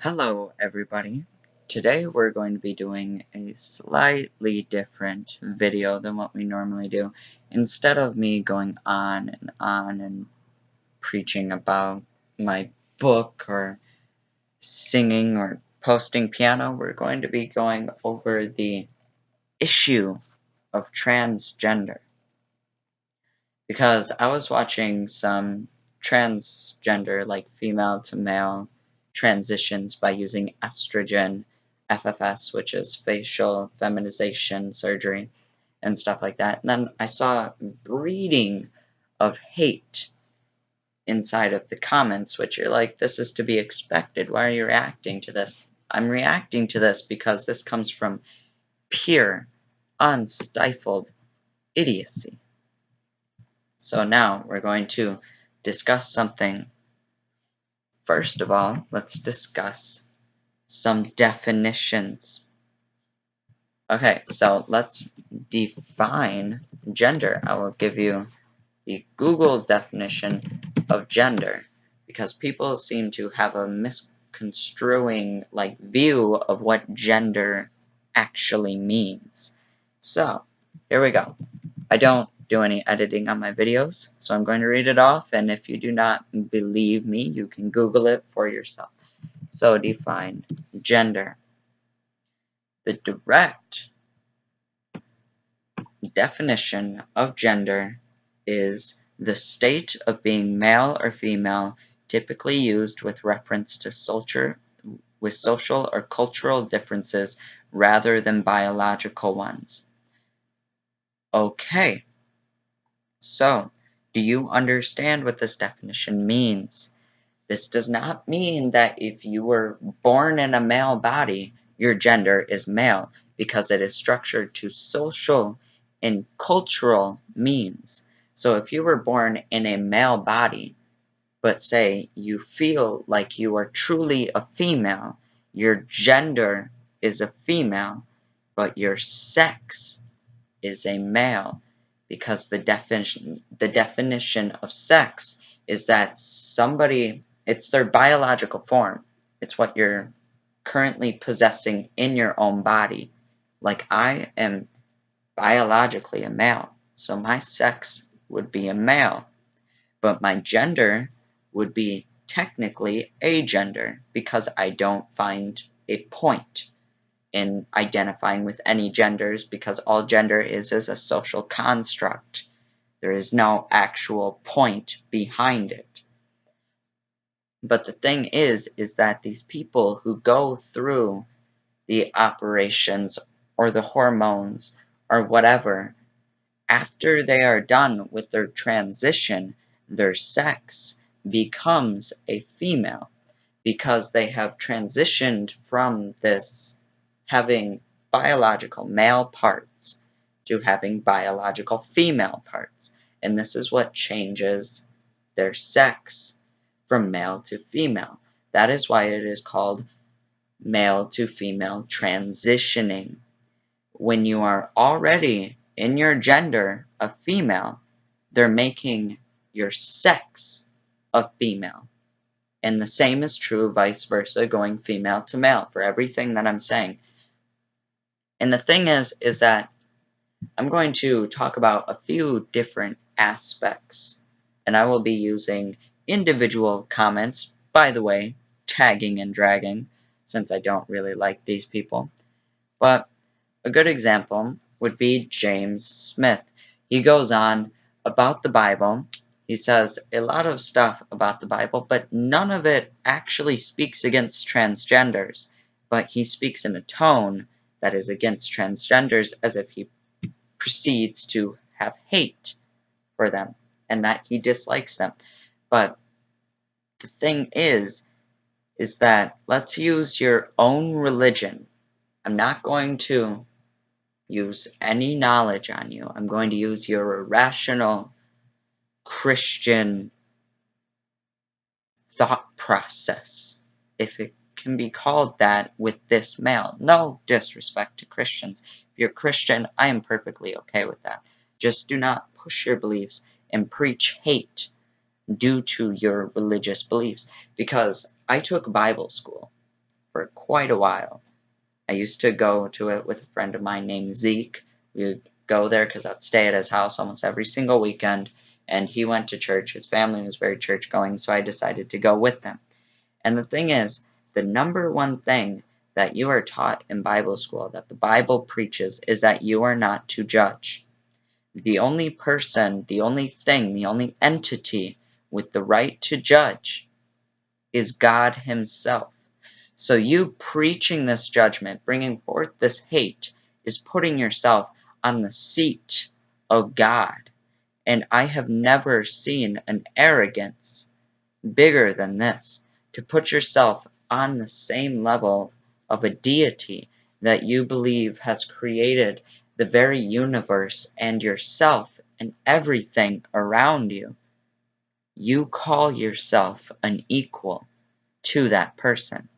Hello everybody. Today we're going to be doing a slightly different video than what we normally do. Instead of me going on and preaching about my book or singing or posting piano, we're going to be going over the issue of transgender. Because I was watching some transgender, like female to male transitions by using estrogen, FFS, which is facial feminization surgery, and stuff like that. And then I saw breeding of hate inside of the comments, which you're like, this is to be expected. Why are you reacting to this? I'm reacting to this because this comes from pure, unstifled idiocy. So now we're going to discuss something. First of all, let's discuss some definitions. Okay, so let's define gender. I will give you the Google definition of gender because people seem to have a misconstruing view of what gender actually means. So, here we go. I don't do any editing on my videos, so I'm going to read it off, and if you do not believe me, you can Google it for yourself. So define gender. The direct definition of gender is the state of being male or female, typically used with reference to social or cultural differences rather than biological ones. Okay. So, do you understand what this definition means? This does not mean that if you were born in a male body, your gender is male, because it is structured to social and cultural means. So if you were born in a male body, but say you feel like you are truly a female, your gender is a female, but your sex is a male, because the definition of sex is that it's their biological form. It's what you're currently possessing in your own body. Like, I am biologically a male, so my sex would be a male, but my gender would be technically a gender because I don't find a point in identifying with any genders, because all gender is a social construct. There is no actual point behind it. But the thing is that these people who go through the operations or the hormones or whatever, after they are done with their transition, their sex becomes a female, because they have transitioned from this having biological male parts to having biological female parts. And this is what changes their sex from male to female. That is why it is called male to female transitioning. When you are already in your gender a female, they're making your sex a female. And the same is true vice versa, going female to male for everything that I'm saying. And the thing is that I'm going to talk about a few different aspects, and I will be using individual comments, by the way, tagging and dragging, since I don't really like these people. But a good example would be James Smith. He goes on about the Bible. He says a lot of stuff about the Bible, but none of it actually speaks against transgenders. But he speaks in a tone that is against transgenders, as if he proceeds to have hate for them and that he dislikes them. But the thing is that let's use your own religion. I'm not going to use any knowledge on you. I'm going to use your irrational Christian thought process, if it can be called that, with this male. No disrespect to Christians. If you're Christian, I am perfectly okay with that. Just do not push your beliefs and preach hate due to your religious beliefs. Because I took Bible school, quite a while. I used to go to it with a friend of mine named Zeke. We would go there because I'd stay at his house almost every single weekend, and he went to church. His family was very church going, so I decided to go with them. And the thing is, the number one thing that you are taught in Bible school, that the Bible preaches, is that you are not to judge. The only person, the only thing, the only entity with the right to judge is God Himself. So you preaching this judgment, bringing forth this hate, is putting yourself on the seat of God. And I have never seen an arrogance bigger than this, to put yourself on the same level of a deity that you believe has created the very universe and yourself and everything around you. You call yourself an equal to that person.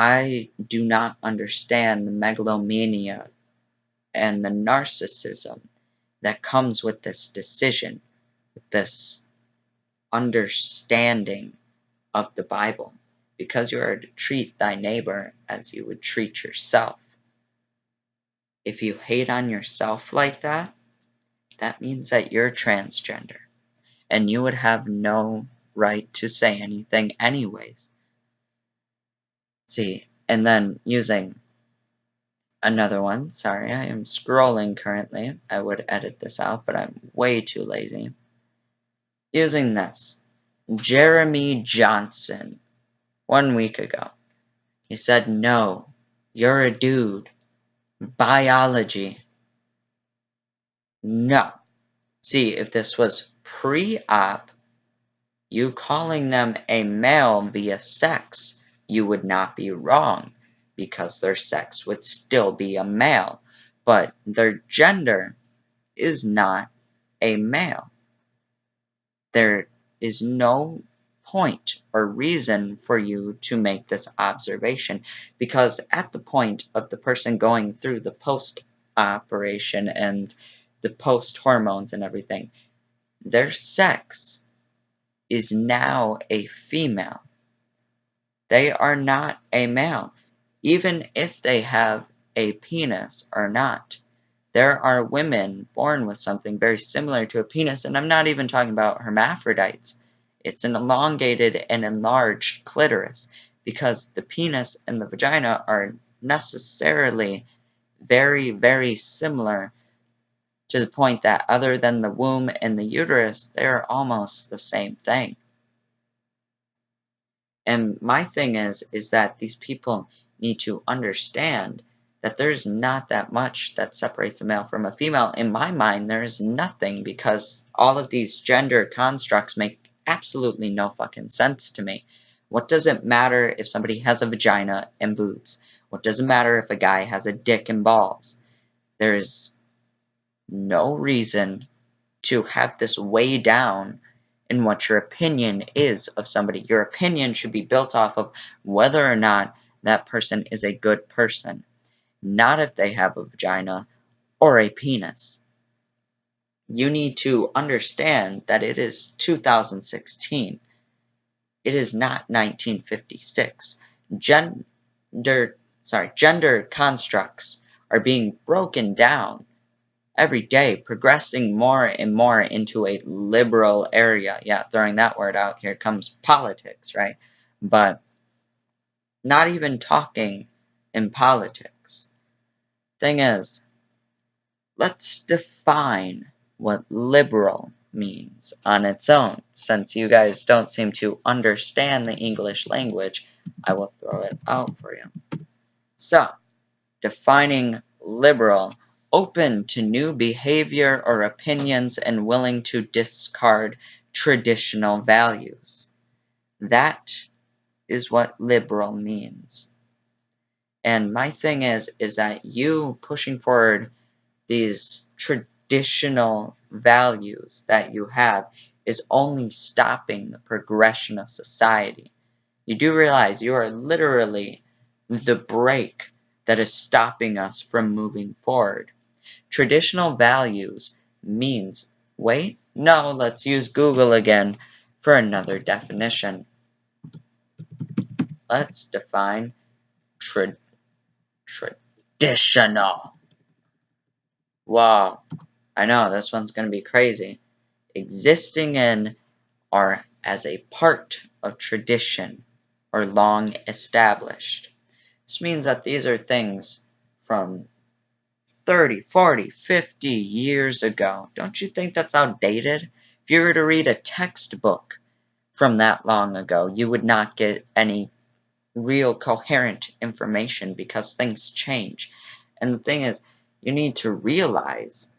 I do not understand the megalomania and the narcissism that comes with this decision, with this understanding of the Bible, because you are to treat thy neighbor as you would treat yourself. If you hate on yourself like that, that means that you're transgender, and you would have no right to say anything anyways. See, and then using another one, sorry, I am scrolling currently. I would edit this out, but I'm way too lazy. Using this, Jeremy Johnson, 1 week ago. He said, no, you're a dude. Biology. No. See, if this was pre-op, you calling them a male via sex, you would not be wrong, because their sex would still be a male, but their gender is not a male. There is no point or reason for you to make this observation, because at the point of the person going through the post-operation and the post-hormones and everything, their sex is now a female. They are not a male, even if they have a penis or not. There are women born with something very similar to a penis, and I'm not even talking about hermaphrodites. It's an elongated and enlarged clitoris, because the penis and the vagina are necessarily very, very similar, to the point that other than the womb and the uterus, they're almost the same thing. And my thing is that these people need to understand that there's not that much that separates a male from a female. In my mind, there is nothing, because all of these gender constructs make absolutely no fucking sense to me. What does it matter if somebody has a vagina and boobs? What does it matter if a guy has a dick and balls? There is no reason to have this weigh down in what your opinion is of somebody. Your opinion should be built off of whether or not that person is a good person, not if they have a vagina or a penis. You need to understand that it is 2016. It is not 1956. Gender constructs are being broken down every day, progressing more and more into a liberal area. Yeah, throwing that word out, here comes politics, right? But not even talking in politics. Thing is, let's define what liberal means on its own. Since you guys don't seem to understand the English language, I will throw it out for you. So, defining liberal: open to new behavior or opinions and willing to discard traditional values. That is what liberal means. And my thing is that you pushing forward these traditional values that you have is only stopping the progression of society. You do realize you are literally the brake that is stopping us from moving forward. Traditional values means, wait, no, let's use Google again for another definition. let's define traditional. Wow, I know this one's going to be crazy. Existing in or as a part of tradition or long established. This means that these are things from 30, 40, 50 years ago. Don't you think that's outdated? If you were to read a textbook from that long ago, you would not get any real coherent information because things change. And the thing is, you need to realize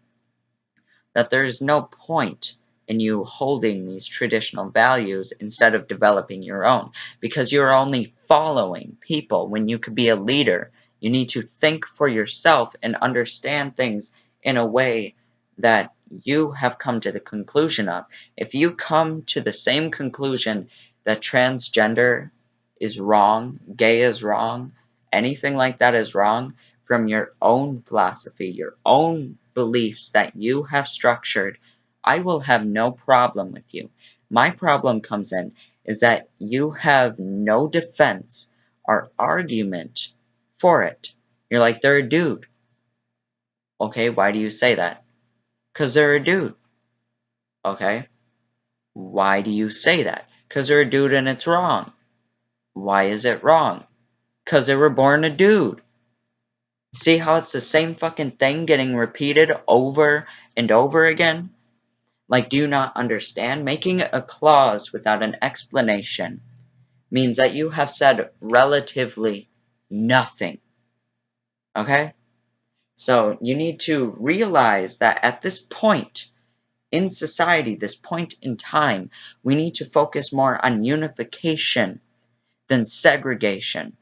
that there is no point in you holding these traditional values instead of developing your own, because you're only following people when you could be a leader. You need to think for yourself and understand things in a way that you have come to the conclusion of. If you come to the same conclusion that transgender is wrong, gay is wrong, anything like that is wrong, from your own philosophy, your own beliefs that you have structured, I will have no problem with you. My problem comes in is that you have no defense or argument for it. You're like, they're a dude. Okay, why do you say that? Because they're a dude. Okay, why do you say that? Because they're a dude and it's wrong. Why is it wrong? Because they were born a dude. See how it's the same fucking thing getting repeated over and over again? Like, do you not understand? Making a clause without an explanation means that you have said relatively nothing. Okay? So you need to realize that at this point in society, this point in time, we need to focus more on unification than segregation.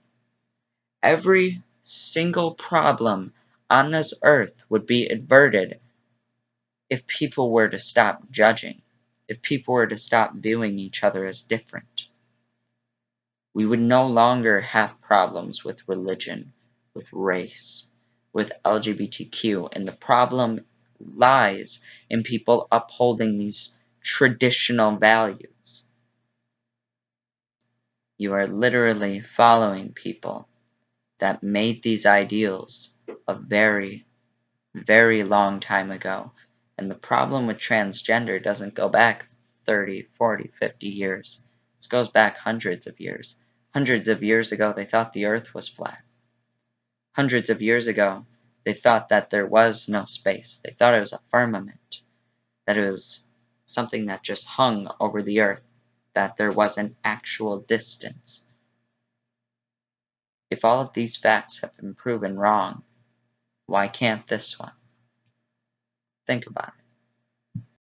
Every single problem on this earth would be averted if people were to stop judging, if people were to stop viewing each other as different. We would no longer have problems with religion, with race, with LGBTQ, and the problem lies in people upholding these traditional values. You are literally following people that made these ideals a very, very long time ago. And the problem with transgender doesn't go back 30, 40, 50 years. This goes back hundreds of years. Hundreds of years ago, they thought the earth was flat. Hundreds of years ago, they thought that there was no space. They thought it was a firmament, that it was something that just hung over the earth, that there was an actual distance. If all of these facts have been proven wrong, why can't this one? Think about it.